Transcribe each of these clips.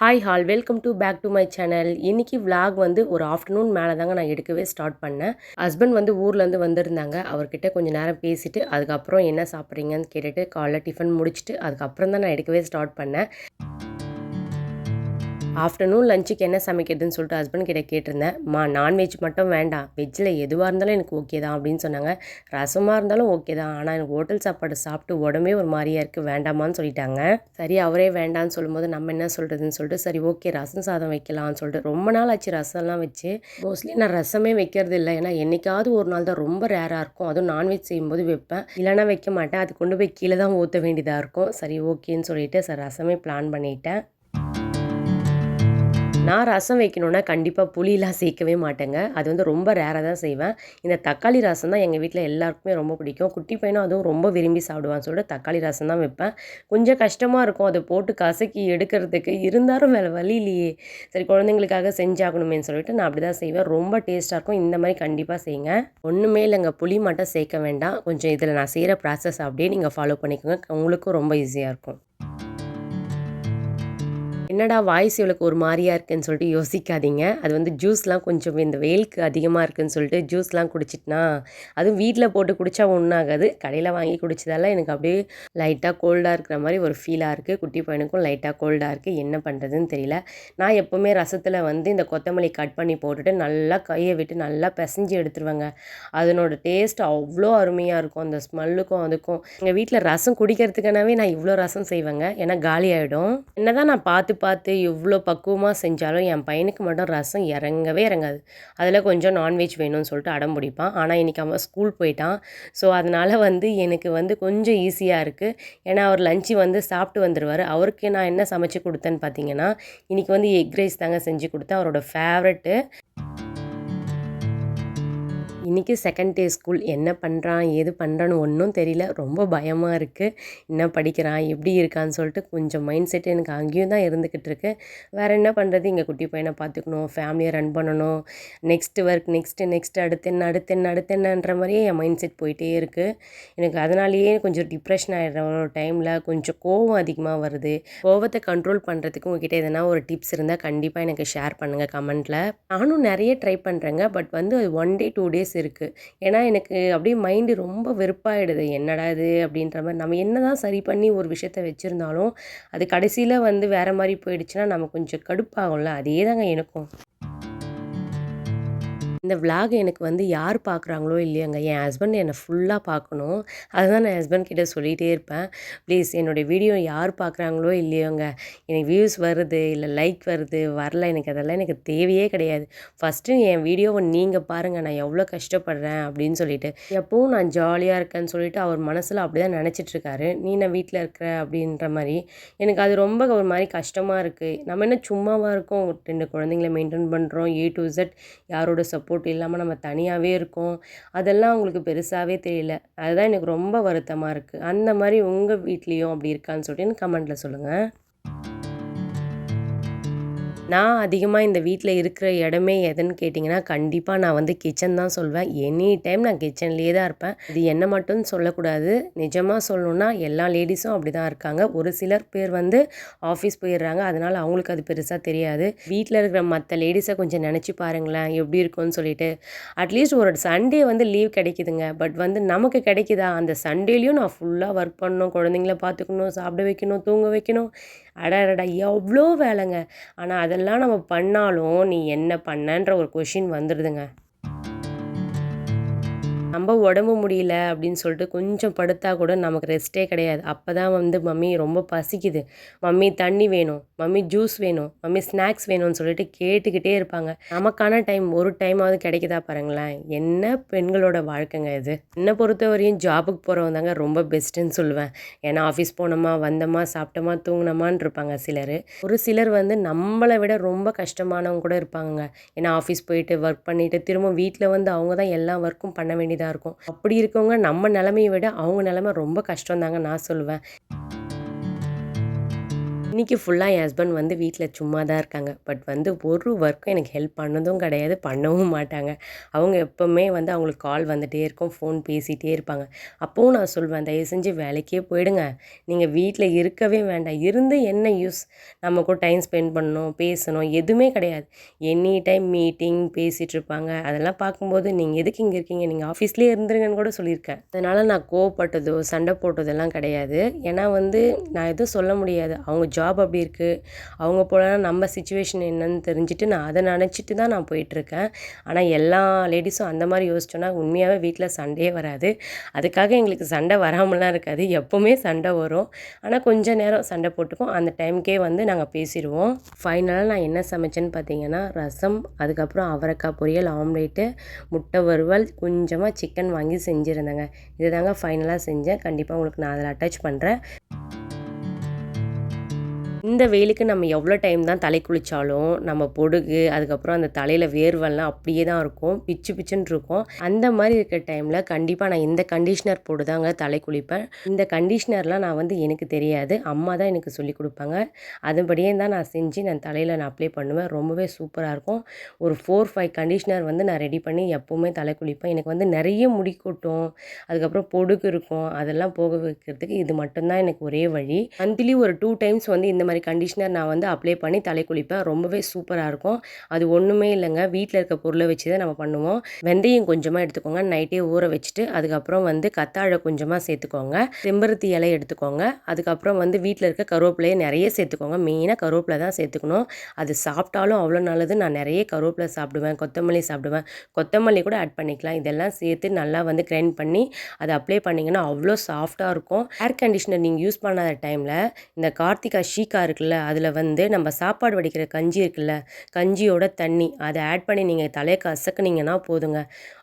Hi all welcome to back to my channel. இன்னைக்கு vlog வந்து ஒரு ஆஃப்டர்நூன் மேலே தாங்க நான் எடுக்கவே ஸ்டார்ட் பண்ணேன். ஹஸ்பண்ட் வந்து ஊர்லேருந்து வந்திருந்தாங்க. அவர்கிட்ட கொஞ்சம் நேரம் பேசிட்டு அதுக்கப்புறம் என்ன சாப்பிட்றீங்கன்னு கேட்டுட்டு காலைல டிஃபன் முடிச்சுட்டு அதுக்கப்புறம் தான் நான் எடுக்கவே ஸ்டார்ட் பண்ணேன். ஆஃப்டர்நூன் லஞ்சுக்கு என்ன சமைக்கிறதுன்னு சொல்லிட்டு ஹஸ்பண்ட் கிட்ட கேட்டிருந்தேன். நான்வெஜ் மட்டும் வேண்டாம், வெஜ்ஜில் எதுவாக இருந்தாலும் எனக்கு ஓகே தான் அப்படின்னு சொன்னாங்க. ரசமாக இருந்தாலும் ஓகே தான், ஆனால் எனக்கு ஹோட்டல் சாப்பாடு சாப்பிட்டு உடம்பே ஒரு மாதிரியா இருக்குது, வேண்டாமான்னு சொல்லிட்டாங்க. சரி, அவரே வேண்டான்னு சொல்லும்போது நம்ம என்ன சொல்கிறதுன்னு சொல்லிட்டு சரி ஓகே ரசம் சாதம் வைக்கலாம்னு சொல்லிட்டு ரொம்ப நாள் ஆச்சு ரசம்லாம் வச்சு. மோஸ்ட்லி நான் ரசமே வைக்கிறது இல்லை, ஏன்னா என்னைக்காவது ஒரு நாள் தான் ரொம்ப ரேராக இருக்கும். அதுவும் நான்வெஜ் செய்யும்போது வைப்பேன், இல்லைனா வைக்க மாட்டேன். அது கொண்டு போய் கீழே தான் ஊற்ற வேண்டியதாக இருக்கும். சரி ஓகேன்னு சொல்லிட்டு சரி ரசமே பிளான் பண்ணிட்டேன். நான் ரசம் வைக்கணுன்னா கண்டிப்பாக புளிலாம் சேர்க்கவே மாட்டேங்க. அது வந்து ரொம்ப ரேராக தான் செய்வேன். இந்த தக்காளி ரசம் தான் எங்கள் வீட்டில் எல்லாருக்குமே ரொம்ப பிடிக்கும். குட்டி பையனும் அதுவும் ரொம்ப விரும்பி சாப்பிடுவான்னு சொல்லிட்டு தக்காளி ரசம் தான் வைப்பேன். கொஞ்சம் கஷ்டமாக இருக்கும் அதை போட்டு கசக்கி எடுக்கிறதுக்கு. இருந்தாலும் வேறு வழி இல்லையே, சரி குழந்தைங்களுக்காக செஞ்சாகணுமேன்னு சொல்லிட்டு நான் அப்படி தான் செய்வேன். ரொம்ப டேஸ்ட்டாக இருக்கும். இந்த மாதிரி கண்டிப்பாக செய்யுங்க. ஒன்றுமே இல்லைங்க, புளி மட்டும் சேர்க்க வேண்டாம். கொஞ்சம் இதில் நான் செய்கிற ப்ராசஸ் அப்படியே நீங்கள் ஃபாலோ பண்ணிக்கோங்க. உங்களுக்கும் ரொம்ப ஈஸியாக இருக்கும். என்னடா வாய்ஸ் இவளுக்கு ஒரு மாரியா இருக்குன்னு சொல்லிட்டு யோசிக்காதீங்க. அது வந்து ஜூஸ்லாம் கொஞ்சம் இந்த வெயிலுக்கு அதிகமாக இருக்குன்னு சொல்லிட்டு ஜூஸ்லாம் குடிச்சிட்டனா, அதுவும் வீட்ல போட்டு குடித்தா ஒன்றும் ஆகாது. கடையில் வாங்கி குடிச்சதால எனக்கு அப்படியே லைட்டாக கோல்டாக இருக்கிற மாதிரி ஒரு ஃபீலாக இருக்குது. குட்டி பையனுக்கும் லைட்டாக கோல்டாக இருக்குது. என்ன பண்ணுறதுன்னு தெரியல. நான் எப்போவுமே ரசத்தில் வந்து இந்த கொத்தமல்லி கட் பண்ணி போட்டுட்டு நல்லா கையை விட்டு நல்லா பிசைஞ்சு எடுத்துருவேங்க. அதனோட டேஸ்ட் அவ்வளோ அருமையாக இருக்கும். அந்த ஸ்மெல்லுக்கும் அதுக்கும் எங்கள் வீட்டில் ரசம் குடிக்கிறதுக்கானவே நான் இவ்வளோ ரசம் செய்வேங்க. ஏன்னா காலி ஆகிடும். என்னதான் நான் பார்த்து பார்த்து எவ்வளோ பக்குவமாக செஞ்சாலும் என் பையனுக்கு மட்டும் ரசம் இறங்கவே இறங்காது. அதில் கொஞ்சம் நான்வெஜ் வேணும்னு சொல்லிட்டு அடம் பிடிப்பான். ஆனால் இன்றைக்கி அவன் ஸ்கூல் போயிட்டான். ஸோ அதனால் வந்து எனக்கு வந்து கொஞ்சம் ஈஸியாக இருக்குது. ஏன்னா அவர் லஞ்சு வந்து சாப்பிட்டு வந்துடுவார். அவருக்கு நான் என்ன சமைச்சு கொடுத்தேன்னு பார்த்தீங்கன்னா, இன்றைக்கி வந்து எக் ரைஸ் தாங்க செஞ்சு கொடுத்தேன். அவரோட ஃபேவரெட்டு. இன்றைக்கி செகண்ட் டே ஸ்கூல். என்ன பண்ணுறான் ஏது பண்ணுறான்னு ஒன்றும் தெரியல. ரொம்ப பயமாக இருக்குது. என்ன படிக்கிறான் எப்படி இருக்கான்னு சொல்லிட்டு கொஞ்சம் மைண்ட் செட் எனக்கு அங்கேயும் தான் இருந்துக்கிட்டு இருக்கு. வேறு என்ன பண்ணுறது, இங்கே குட்டி பையனை பார்த்துக்கணும், ஃபேமிலியை ரன் பண்ணணும், நெக்ஸ்ட்டு ஒர்க், நெக்ஸ்ட்டு அடுத்து என்ன அடுத்து என்ன அடுத்து என்னன்ற மாதிரியே என் மைண்ட் செட் போயிட்டே இருக்குது. எனக்கு அதனாலேயே கொஞ்சம் டிப்ரெஷன் ஆகிடுற ஒரு டைமில் கொஞ்சம் கோவம் அதிகமாக வருது. கோவத்தை கண்ட்ரோல் பண்ணுறதுக்கு உங்ககிட்ட எதனா ஒரு டிப்ஸ் இருந்தால் கண்டிப்பாக எனக்கு ஷேர் பண்ணுங்கள் கமெண்ட்டில். நானும் நிறைய ட்ரை பண்ணுறேங்க. பட் வந்து 1 டே 2 டேஸ் இருக்குது. ஏன்னா எனக்கு அப்படியே மைண்டு ரொம்ப வெறுப்பாயிடுது. என்னடா இது அப்படின்ற மாதிரி நம்ம என்னதான் சரி பண்ணி ஒரு விஷயத்த வச்சுருந்தாலும் அது கடைசியில் வந்து வேறு மாதிரி போயிடுச்சுன்னா நம்ம கொஞ்சம் கடுப்பாகும்ல. அதே தாங்க எனக்கும். இந்த விலாக் எனக்கு வந்து யார் பார்க்குறாங்களோ இல்லையோங்க, என் ஹஸ்பண்ட் என்னை ஃபுல்லாக பார்க்கணும். அதுதான் நான் ஹஸ்பண்ட் கிட்ட சொல்லிகிட்டே இருப்பேன். ப்ளீஸ் என்னுடைய வீடியோ யார் பார்க்குறாங்களோ இல்லையோங்க, எனக்கு வியூஸ் வருது இல்லை லைக் வருது வரல, எனக்கு அதெல்லாம் எனக்கு தேவையே கிடையாது. ஃபஸ்ட்டு என் வீடியோவை நீங்கள் பாருங்கள், நான் எவ்வளோ கஷ்டப்படுறேன் அப்படின்னு சொல்லிட்டு. எப்பவும் நான் ஜாலியாக இருக்கேன்னு சொல்லிட்டு அவர் மனசில் அப்படி தான் நினச்சிட்ருக்காரு. நீ நான் வீட்டில் இருக்கிற அப்படின்ற மாதிரி. எனக்கு அது ரொம்ப ஒரு மாதிரி கஷ்டமாக இருக்குது. நம்ம என்ன சும்மாவாக இருக்கோம், 2 குழந்தைங்கள மெயின்டைன் பண்ணுறோம், ஏ டு இசட் யாரோட சப்போர்ட் இல்லாமல் நம்ம தனியாகவே இருக்கோம். அதெல்லாம் அவங்களுக்கு பெருசாகவே தெரியல. அதுதான் எனக்கு ரொம்ப வருத்தமாக இருக்குது. அந்த மாதிரி உங்கள் வீட்லேயும் அப்படி இருக்கான்னு சொல்லிட்டு எனக்கு கமெண்ட்டில் சொல்லுங்கள். நான் அதிகமாக இந்த வீட்டில் இருக்கிற இடமே எதுன்னு கேட்டிங்கன்னா, கண்டிப்பாக நான் வந்து கிச்சன் தான் சொல்வேன். எனி டைம் நான் கிச்சன்லேயே தான் இருப்பேன். இது என்ன மட்டும் சொல்லக்கூடாது. நிஜமாக சொல்லணுன்னா எல்லா லேடீஸும் அப்படி தான் இருக்காங்க. ஒரு சிலர் பேர் வந்து ஆஃபீஸ் போயிடுறாங்க. அதனால் அவங்களுக்கு அது பெருசாக தெரியாது. வீட்டில் இருக்கிற மற்ற லேடீஸை கொஞ்சம் நினச்சி பாருங்களேன், எப்படி இருக்கும்னு சொல்லிட்டு. அட்லீஸ்ட் ஒரு சண்டே வந்து லீவ் கிடைக்குதுங்க. பட் வந்து நமக்கு கிடைக்குதா? அந்த சண்டேலேயும் நான் ஃபுல்லாக ஒர்க் பண்ணணும், குழந்தைங்கள பார்த்துக்கணும், சாப்பிட வைக்கணும், தூங்க வைக்கணும். அடடடா! எவ்வளோ வேலைங்க. ஆனால் அதெல்லாம் நம்ம பண்ணாலும், நீ என்ன பண்ணன்ற ஒரு கொஷின் வந்துடுதுங்க. நம்ம உடம்பு முடியல அப்படின்னு சொல்லிட்டு கொஞ்சம் படுத்தா கூட நமக்கு ரெஸ்ட்டே கிடையாது. அப்போ தான் வந்து மம்மி ரொம்ப பசிக்குது, மம்மி தண்ணி வேணும், மம்மி ஜூஸ் வேணும், மம்மி ஸ்நாக்ஸ் வேணும்னு சொல்லிட்டு கேட்டுக்கிட்டே இருப்பாங்க. நமக்கான டைம் ஒரு டைமாவது கிடைக்குதா பாருங்களேன். என்ன பெண்களோட வாழ்க்கைங்க இது. என்னை பொறுத்தவரையும் ஜாபுக்கு போகிறவங்க தாங்க ரொம்ப பெஸ்ட்டுன்னு சொல்லுவேன். ஏன்னா ஆஃபீஸ் போனோமா வந்தோமா சாப்பிட்டோமா தூங்கினோமான்னு இருப்பாங்க சிலர். ஒரு சிலர் வந்து நம்மளை விட ரொம்ப கஷ்டமானவங்க கூட இருப்பாங்க. ஏன்னா ஆஃபீஸ் போயிட்டு ஒர்க் பண்ணிவிட்டு திரும்ப வீட்டில் வந்து அவங்க தான் எல்லா ஒர்க்கும் பண்ண வேண்டியதாக இருக்கும். அப்படி இருக்கவங்க நம்ம நிலைமையை விட அவங்க நிலைமை ரொம்ப கஷ்டம் தாங்க நான் சொல்லுவேன். இன்றைக்கி ஃபுல்லாக என் ஹஸ்பண்ட் வந்து வீட்டில் சும்மா தான் இருக்காங்க. பட் வந்து ஒரு ஒர்க்கும் எனக்கு ஹெல்ப் பண்ணதும் கிடையாது, பண்ணவும் மாட்டாங்க. அவங்க எப்போவுமே வந்து அவங்களுக்கு கால் வந்துகிட்டே இருக்கும், ஃபோன் பேசிகிட்டே இருப்பாங்க. அப்போவும் நான் சொல்வேன், தயவு செஞ்சு வேலைக்கே போயிடுங்க. நீங்கள் வீட்டில் இருக்கவே வேண்டாம். இருந்து என்ன யூஸ்? நம்ம கூட டைம் ஸ்பெண்ட் பண்ணணும், பேசணும், எதுவுமே கிடையாது. எனி டைம் மீட்டிங் பேசிகிட்டு இருப்பாங்க. அதெல்லாம் பார்க்கும்போது நீங்கள் எதுக்கு இங்கே இருக்கீங்க? நீங்கள் ஆஃபீஸ்லேயே இருந்துருங்கன்னு கூட சொல்லியிருக்கேன். அதனால் நான் கோவப்பட்டதோ சண்டை போட்டதெல்லாம் கிடையாது. ஏன்னா வந்து நான் எதுவும் சொல்ல முடியாது. அவங்க ஜாப் அப்படி இருக்குது. அவங்க போலனா நம்ம சிச்சுவேஷன் என்னன்னு தெரிஞ்சுட்டு நான் அதை நினச்சிட்டு தான் நான் போயிட்டுருக்கேன். ஆனால் எல்லா லேடிஸும் அந்த மாதிரி யோசிச்சோன்னா உண்மையாகவே வீட்டில் சண்டையே வராது. அதுக்காக எங்களுக்கு சண்டை வராமலாம் இருக்காது. எப்போவுமே சண்டை வரும். ஆனால் கொஞ்சம் நேரம் சண்டை போட்டுப்போம். அந்த டைமுக்கே வந்து நாங்கள் பேசிடுவோம். ஃபைனலாக நான் என்ன சமைச்சேன்னு பார்த்தீங்கன்னா, ரசம், அதுக்கப்புறம் அவரைக்காய் பொரியல், ஆம்லேட்டு, முட்டை வறுவல், கொஞ்சமாக சிக்கன் வாங்கி செஞ்சுருந்தேங்க. இது தாங்க ஃபைனலாக செஞ்சேன். கண்டிப்பாக உங்களுக்கு நான் அதில் அட்டாச் பண்ணுறேன். இந்த வெயிலுக்கு நம்ம எவ்வளோ டைம் தான் தலை குளித்தாலும் நம்ம பொடுகு, அதுக்கப்புறம் அந்த தலையில் வேர்வெல்லாம் அப்படியே தான் இருக்கும், பிச்சு பிச்சுன்னு இருக்கும். அந்த மாதிரி இருக்கிற டைமில் கண்டிப்பாக நான் இந்த கண்டிஷ்னர் போட்டு தாங்க தலை குளிப்பேன். இந்த கண்டிஷ்னர்லாம் நான் வந்து எனக்கு தெரியாது, அம்மா தான் எனக்கு சொல்லிக் கொடுப்பாங்க. அதுபடியே தான் நான் செஞ்சு நான் தலையில் நான் அப்ளை பண்ணுவேன். ரொம்பவே சூப்பராக இருக்கும். ஒரு 4, 5 கண்டிஷ்னர் வந்து நான் ரெடி பண்ணி எப்போவுமே தலை குளிப்பேன். எனக்கு வந்து நிறைய முடி கொட்டும், அதுக்கப்புறம் பொடுகு இருக்கும், அதெல்லாம் போக வைக்கிறதுக்கு இது மட்டும்தான் எனக்கு ஒரே வழி. மந்த்லி ஒரு 2 டைம்ஸ் வந்து இந்த மாதிரி கண்டிஷனர் நான் வந்து அப்ளை பண்ணி தலை குளிப்பேன். ரொம்பவே சூப்பராக இருக்கும். அது ஒன்றுமே இல்லைங்க, வீட்டில் இருக்க பொருளை வச்சு தான் நம்ம பண்ணுவோம். வெந்தயம் கொஞ்சமாக எடுத்துக்கோங்க, நைட்டே ஊற வச்சுட்டு, அதுக்கப்புறம் வந்து கத்தாழை கொஞ்சமாக சேர்த்துக்கோங்க, செம்பருத்தி இலை எடுத்துக்கோங்க, அதுக்கப்புறம் வந்து வீட்டில் இருக்க கருவேப்பிலையை நிறைய சேர்த்துக்கோங்க. மெயினாக கருவேப்பிலை தான் சேர்த்துக்கணும். அது சாப்பிட்டாலும் அவ்வளோ நல்லது. நான் நிறைய கருவேப்பிலை சாப்பிடுவேன், கொத்தமல்லி சாப்பிடுவேன், கொத்தமல்லி கூட ஆட் பண்ணிக்கலாம். இதெல்லாம் சேர்த்து நல்லா வந்து கிரைண்ட் பண்ணி அதை அப்ளை பண்ணிங்கன்னா அவ்வளோ சாஃப்டாக இருக்கும். ஏர் கண்டிஷனர் நீங்கள் யூஸ் பண்ணாத டைமில் இந்த கார்த்திகா ஷீக்கா இருக்குல்ல, அதில் வந்து நம்ம சாப்பாடு வடிக்கிற கஞ்சி இருக்குல்ல, கஞ்சியோட தண்ணி அதை ஆட் பண்ணி நீங்கள் தலையை கசக்குனீங்கன்னா போதுங்க.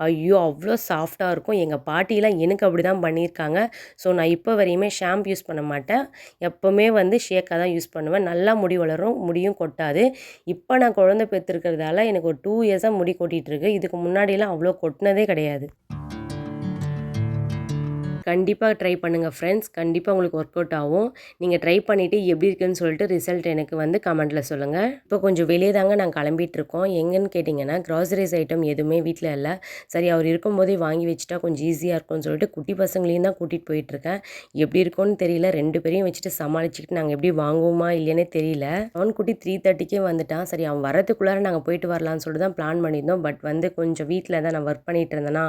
ஐயோ அவ்வளோ சாஃப்டாக இருக்கும். எங்கள் பாட்டிலாம் எனக்கு அப்படி தான் பண்ணியிருக்காங்க. ஸோ நான் இப்போ வரையுமே ஷாம்பு யூஸ் பண்ண மாட்டேன். எப்போவுமே வந்து ஷேக்காக தான் யூஸ் பண்ணுவேன். நல்லா முடி வளரும், முடியும் கொட்டாது. இப்போ நான் குழந்தை பெற்றுருக்கிறதால எனக்கு ஒரு 2 இயர்ஸாக முடி கொட்டிகிட்ருக்கு. இதுக்கு முன்னாடியெல்லாம் அவ்வளோ கொட்டினதே கிடையாது. கண்டிப்பாக ட்ரை பண்ணுங்கள் ஃப்ரெண்ட்ஸ். கண்டிப்பாக உங்களுக்கு ஒர்க் அவுட் ஆகும். நீங்கள் ட்ரை பண்ணிவிட்டு எப்படி இருக்குன்னு சொல்லிட்டு ரிசல்ட் எனக்கு வந்து கமெண்ட்டில் சொல்லுங்கள். இப்போ கொஞ்சம் வெளியே தாங்க நாங்கள் கிளம்பிகிட்ருக்கோம். எங்கன்னு கேட்டிங்கன்னா, க்ராசரிஸ் ஐட்டம் எதுவுமே வீட்டில் இல்லை. சரி அவர் இருக்கும்போதே வாங்கி வச்சுட்டா கொஞ்சம் ஈஸியாக இருக்கும்னு சொல்லிட்டு குட்டி பசங்களையும் தான் கூட்டிகிட்டு போயிட்டுருக்கேன். எப்படி இருக்கும்னு தெரியல. 2 பேரையும் வச்சுட்டு சமாளிச்சுக்கிட்டு நாங்கள் எப்படி வாங்குவோமா இல்லையானே தெரியல. அவன் குட்டி 3:30க்கே வந்துட்டான். சரி அவன் வரதுக்குள்ளார நாங்கள் போயிட்டு வரலான்னு சொல்லிட்டு தான் பிளான் பண்ணியிருந்தோம். பட் வந்து கொஞ்சம் வீட்டில் தான் நான் ஒர்க் பண்ணிகிட்டு இருந்தேன்னா,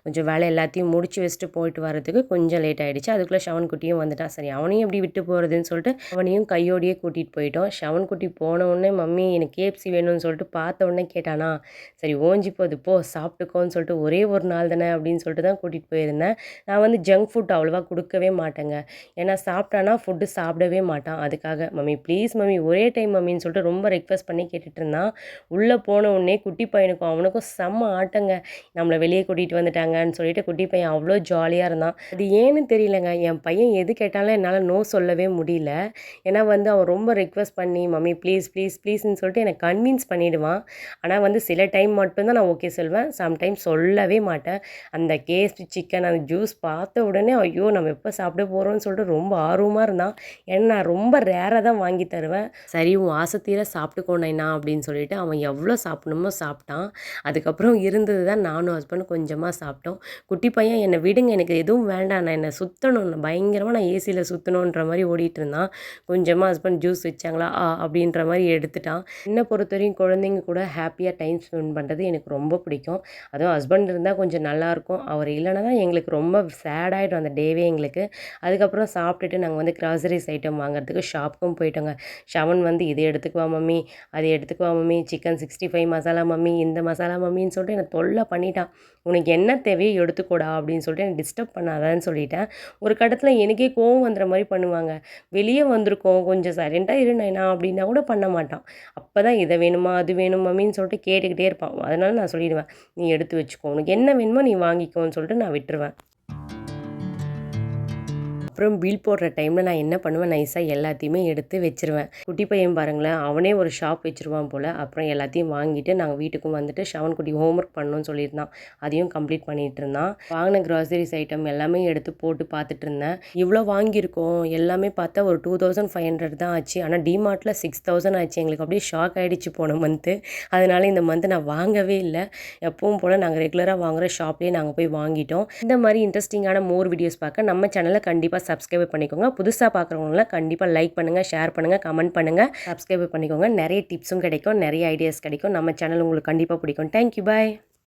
கொஞ்சம் வேலை எல்லாத்தையும் முடிச்சு வச்சுட்டு போயிட்டு வரதுக்கு கொஞ்சம் லேட் ஆகிடுச்சு. அதுக்குள்ளே ஷவன் குட்டியும் வந்துட்டான். சரி அவனையும் எப்படி விட்டு போகிறதுன்னு சொல்லிட்டு அவனையும் கையோடையே கூட்டிகிட்டு போயிட்டோம். ஷவன் குட்டி போன உடனே மம்மி எனக்கு KFC வேணும்னு சொல்லிட்டு பார்த்த உடனே கேட்டானா, சரி ஓஞ்சி போகுது போ சாப்பிட்டுக்கோன்னு சொல்லிட்டு ஒரே ஒரு நாள் தானே அப்படின்னு சொல்லிட்டு தான் கூட்டிகிட்டு போயிருந்தேன். நான் வந்து ஜங்க் ஃபுட் அவ்வளோவா கொடுக்கவே மாட்டேங்க. ஏன்னா சாப்பிட்டானா ஃபுட்டு சாப்பிடவே மாட்டான். அதுக்காக மம்மி ப்ளீஸ் மம்மி ஒரே டைம் மம்மின்னு சொல்லிட்டு ரொம்ப ரெக்வஸ்ட் பண்ணி கேட்டுட்டு இருந்தான். உள்ளே போன உடனே குட்டி பையனுக்கும் அவனுக்கும் செம்ம ஆட்டங்க. நம்மளை வெளியே கூட்டிகிட்டு வந்துட்டாங்கன்னு சொல்லிட்டு குட்டி பையன் அவ்வளோ ஜாலியாக இருந்தான். அது ஏன்னு தெரியலங்க, என் பையன் எது கேட்டாலும் என்னால் நோ சொல்லவே முடியல. ஏன்னா வந்து அவன் ரொம்ப ரெக்வஸ்ட் பண்ணி மம்மி ப்ளீஸ் ப்ளீஸ் ப்ளீஸ்ன்னு சொல்லிட்டு எனக்கு கன்வின்ஸ் பண்ணிவிடுவான். ஆனால் வந்து சில டைம் மட்டும்தான் நான் ஓகே சொல்வேன், சம்டைம் சொல்லவே மாட்டேன். அந்த KFC சிக்கன் அந்த ஜூஸ் பார்த்த உடனே ஐயோ நம்ம எப்போ சாப்பிட போகிறோம்னு சொல்லிட்டு ரொம்ப ஆர்வமாக இருந்தான். ஏன்னா நான் ரொம்ப ரேராக தான் வாங்கி தருவேன். சரி உன் ஆசை தீர சாப்பிட்டுக்கோ நைனா அப்படின்னு சொல்லிட்டு அவன் எவ்வளோ சாப்பிடணுமோ சாப்பிட்டான். அதுக்கப்புறம் இருந்தது தான் நானும் ஹஸ்பண்டும் கொஞ்சமாக சாப்பிட்டோம். குட்டி பையன் என்னை விடுங்க எனக்கு எதுவும் வேண்டாம், நான் என்னை சுற்றணும், பயங்கரமாக நான் ஏசியில் சுற்றணுன்ற மாதிரி ஓடிட்டு இருந்தான். கொஞ்சமாக ஹஸ்பண்ட் ஜூஸ் வச்சாங்களா அப்படின்ற மாதிரி எடுத்துட்டான். என்னை பொறுத்தவரையும் குழந்தைங்க கூட ஹாப்பியாக டைம் ஸ்பெண்ட் பண்ணுறது எனக்கு ரொம்ப பிடிக்கும். அதுவும் ஹஸ்பண்ட் இருந்தால் கொஞ்சம் நல்லாயிருக்கும். அவர் இல்லைன்னா தான் எங்களுக்கு ரொம்ப சேடாகிடும் அந்த டேவே எங்களுக்கு. அதுக்கப்புறம் சாப்பிட்டுட்டு நாங்கள் வந்து கிராசரிஸ் ஐட்டம் வாங்குறதுக்கு ஷாப்புக்கும் போயிட்டோங்க. ஷவன் வந்து இதை எடுத்துக்குவா மம்மி, அதை எடுத்துக்குவா மம்மி, சிக்கன் 65 மசாலா மம்மி, இந்த மசாலா மம்மின்னு சொல்லிட்டு என்னை தொல்லை பண்ணிட்டான். உனக்கு என்ன தேவையோ எடுத்துக்கூடா அப்படின்னு சொல்லிட்டு என்னை டிஸ்டர்ப் பண்ணாதான்னு சொல்லிட்டேன். ஒரு கட்டத்தில் எனக்கே கோவம் வந்துடுற மாதிரி பண்ணுவாங்க. வெளியே வந்திருக்கோம் கொஞ்சம் சைலண்ட்டாக இரு நைனா அப்படின்னா கூட பண்ண மாட்டான். அப்போ தான் இதை வேணுமா அது வேணும் மம்மின்னு சொல்லிட்டு கேட்டுக்கிட்டே இருப்பான். அதனால நான் சொல்லிடுவேன், நீ எடுத்து வச்சுக்கோ, உனக்கு என்ன வேணுமோ நீ வாங்கிக்கோன்னு சொல்லிட்டு நான் விட்டுருவேன். அப்புறம் பில் போடுற டைமில் நான் என்ன பண்ணுவேன், நைஸாக எல்லாத்தையுமே எடுத்து வச்சுருவேன். குட்டி பையன் பாருங்களேன், அவனே ஒரு ஷாப் வச்சுருவான் போல். அப்புறம் எல்லாத்தையும் வாங்கிட்டு நாங்கள் வீட்டுக்கும் வந்துட்டு ஷவன்குட்டி ஹோம்ஒர்க் பண்ணணும்னு சொல்லியிருந்தான். அதையும் கம்ப்ளீட் பண்ணிகிட்டு இருந்தான். வாங்கின க்ராசரிஸ் ஐட்டம் எல்லாமே எடுத்து போட்டு பார்த்துட்டு இருந்தேன். இவ்வளோ வாங்கியிருக்கோம் எல்லாமே பார்த்தா ஒரு 2500 தான் ஆச்சு. ஆனால் டிமார்ட்டில் 6000 ஆச்சு. எங்களுக்கு அப்படியே ஷாக் ஆகிடுச்சு போன மந்த்து. அதனால் இந்த மந்த்து நான் வாங்கவே இல்லை. எப்பவும் போல் நாங்கள் ரெகுலராக வாங்குகிற ஷாப்லேயே நாங்கள் போய் வாங்கிட்டோம். இந்த மாதிரி இன்ட்ரெஸ்டிங்கான மோர் வீடியோஸ் பார்க்க நம்ம சேனலை கண்டிப்பாக சப்ஸ்கிரைப் பண்ணிக்கோங்க. புதுசாக பார்க்குறவங்களாம் கண்டிப்பாக லைக் பண்ணுங்கள், ஷேர் பண்ணுங்கள், கமெண்ட் பண்ணுங்கள், சப்ஸ்கிரைப் பண்ணிக்கோங்க. நிறைய டிப்ஸும் கிடைக்கும், நிறைய ஐடியாஸ் கிடைக்கும். நம்ம சேனல் உங்களுக்கு கண்டிப்பாக பிடிக்கும். தேங்க்யூ, பாய்.